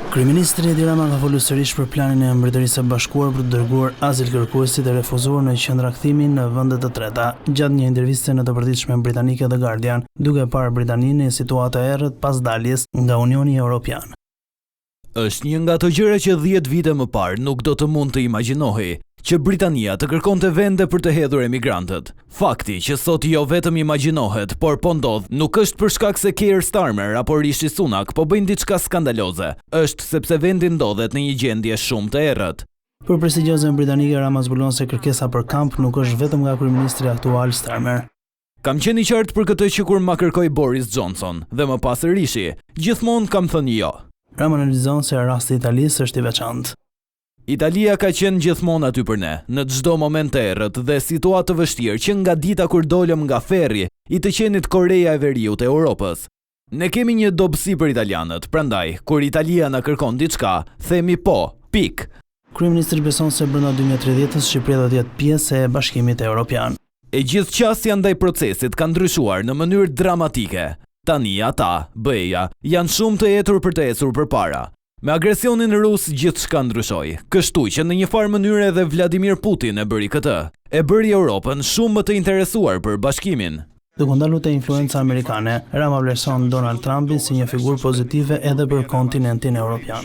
Kryeministri Edi Rama ka folur sërish për planin e Mbretërisë së Bashkuar për të dërguar azilkërkuesit e refuzuar në qendra kthimi në vende të treta, gjatë një interviste në të përditshme britanike The Guardian, duke parë Britaninë në situatë e errët pas daljes nga Unioni Evropian. Është një nga ato gjëra që 10 vite më parë nuk do të mund të imagjinohej, që Britania të kërkonte vende për të hedhur emigrantët. Fakti që sot jo vetëm imagjinohet, por po ndodh, nuk është për shkak se Keir Starmer apo Rishi Sunak po bëjnë diçka skandaloze, është sepse vendi ndodhet në një gjendje shumë të errët. Për prestigjiozen britanike, Rama zbulon se kërkesa për kamp nuk është vetëm nga kryeministri aktual Starmer. Kam qenë i qartë për këtë që kur ma kërkoi Boris Johnson dhe më pas Rishi, gjithmonë kam thënë jo. Rama analizon se rasti i Italisë është i veçantë. Italia ka qenë gjithmonë aty për ne, në çdo moment të errët dhe situatë të vështirë që nga dita kur dolëm nga ferri i të qenit Korea e Veriut e Europës. Ne kemi një dobësi për italianët, prandaj kur Italia na kërkon diçka, themi po, pik. Kryeministri beson se brenda 2030-s Shqipëria do të jetë pjesë e Bashkimit Evropian. E gjithë qasja ndaj procesit ka ndryshuar në mënyrë dramatike. Tani ata, BE-ja, janë shumë të etur për të ecur përpara. Me agresionin rus gjithçka ndryshoi, kështu që në një farë mënyrë edhe Vladimir Putin e bëri këtë. E bëri Europën shumë më të interesuar për bashkimin. Duke ndalur te influenca amerikane, Rama vlerëson Donald Trumpin si një figurë pozitive edhe për kontinentin evropian.